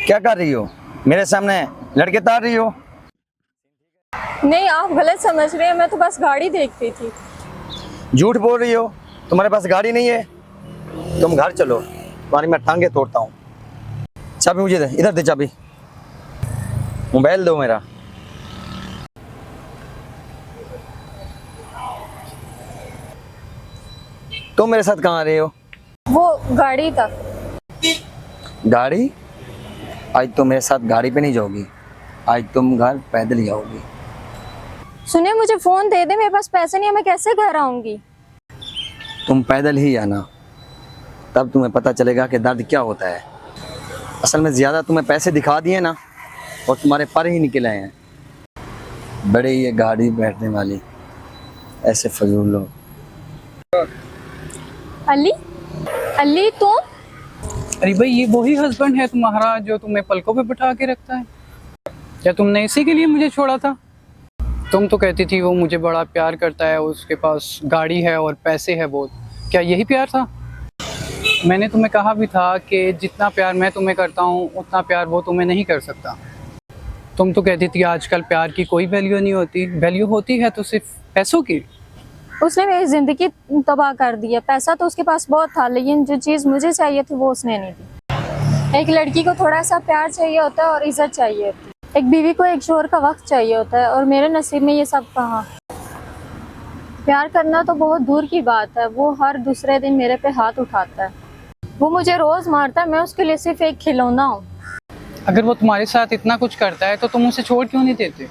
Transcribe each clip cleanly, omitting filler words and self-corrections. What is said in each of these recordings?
क्या कर रही हो? मेरे सामने लड़के तार रही हो? नहीं, आप गलत समझ रहे हैं। मैं तो बस गाड़ी देखती थी। झूठ बोल रही हो। तुम्हारे पास गाड़ी नहीं है? तुम घर चलो, तुम्हारी मैं टांगे तोड़ता हूँ। चाबी मुझे दे, इधर दे चाबी। मोबाइल दो मेरा। तुम मेरे साथ कहाँ आ रहे हो? वो गाड़ी तक। गाड़ी? आज तुम मेरे साथ गाड़ी पे नहीं जाओगी, आज तुम घर पैदल ही जाओगी। सुनिए, मुझे फोन दे दे, मेरे पास पैसे नहीं है, मैं कैसे घर आऊंगी? तुम पैदल ही आना, तब तुम्हें पता चलेगा कि दर्द क्या होता है। असल में ज़्यादा तुम्हें पैसे दिखा दिए ना, और तुम्हारे पर ही निकल आए हैं। बड़े ये गाड़ी बैठने वाली ऐसे फजूल लोग। अली, अली तुम? अरे भाई, ये वही हस्बैंड है तुम्हारा जो तुम्हें पलकों पे बिठा के रखता है? क्या तुमने इसी के लिए मुझे छोड़ा था? तुम तो कहती थी वो मुझे बड़ा प्यार करता है, उसके पास गाड़ी है और पैसे है बहुत। क्या यही प्यार था? मैंने तुम्हें कहा भी था कि जितना प्यार मैं तुम्हें करता हूँ उतना प्यार वो तुम्हें नहीं कर सकता। तुम तो कहती थी आजकल प्यार की कोई वैल्यू नहीं होती, वैल्यू होती है तो सिर्फ पैसों की। उसने मेरी जिंदगी तबाह कर दी है। पैसा तो उसके पास बहुत था, लेकिन जो चीज़ मुझे चाहिए थी वो उसने नहीं दी। एक लड़की को थोड़ा सा प्यार चाहिए होता है और इज्जत चाहिए होती है। एक बीवी को एक शोहर का वक्त चाहिए होता है, और मेरे नसीब में ये सब कहाँ। प्यार करना तो बहुत दूर की बात है, वो हर दूसरे दिन मेरे पे हाथ उठाता है। वो मुझे रोज मारता है, मैं उसके लिए सिर्फ एक खिलौना हूँ। अगर वो तुम्हारे साथ इतना कुछ करता है तो तुम उसे छोड़ क्यों नहीं देते?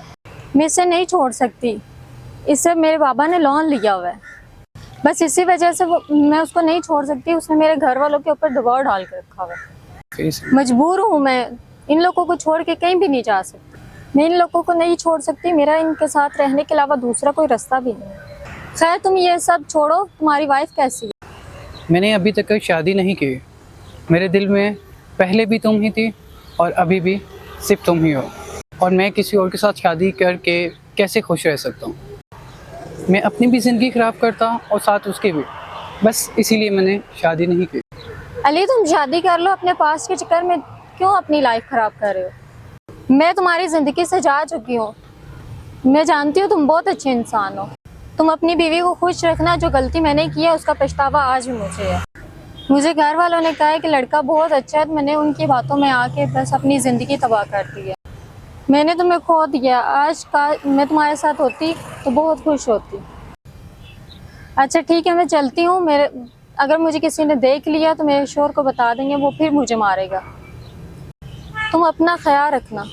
मैं इसे नहीं छोड़ सकती, इससे मेरे बाबा ने लोन लिया हुआ है। बस इसी वजह से मैं उसको नहीं छोड़ सकती। उसने मेरे घर वालों के ऊपर दबाव डाल कर रखा हुआ है। मजबूर हूँ मैं, इन लोगों को छोड़ के कहीं भी नहीं जा सकती। मैं इन लोगों को नहीं छोड़ सकती, मेरा इनके साथ रहने के अलावा दूसरा कोई रास्ता भी नहीं। खैर तुम ये सब छोड़ो, तुम्हारी वाइफ कैसी है? मैंने अभी तक कोई शादी नहीं की। मेरे दिल में पहले भी तुम ही थी और अभी भी सिर्फ तुम ही हो, और मैं किसी और के साथ शादी करके कैसे खुश रह सकता हूँ? मैं अपनी भी ज़िंदगी ख़राब करता और साथ उसकी भी। बस इसीलिए मैंने शादी नहीं की। अली, तुम शादी कर लो, अपने पास के चक्कर में क्यों अपनी लाइफ खराब कर रहे हो? मैं तुम्हारी ज़िंदगी से जा चुकी हूँ। मैं जानती हूँ तुम बहुत अच्छे इंसान हो। तुम अपनी बीवी को खुश रखना। जो गलती मैंने की है उसका पछतावा आज भी मुझे है। मुझे घर वालों ने कहा है कि लड़का बहुत अच्छा है, तो मैंने उनकी बातों में आके बस अपनी ज़िंदगी तबाह कर दी है। मैंने तुम्हें खो दिया। आज का मैं तुम्हारे साथ होती तो बहुत खुश होती। अच्छा ठीक है, मैं चलती हूँ। अगर मुझे किसी ने देख लिया तो मेरे शोहर को बता देंगे, वो फिर मुझे मारेगा। तुम अपना ख्याल रखना।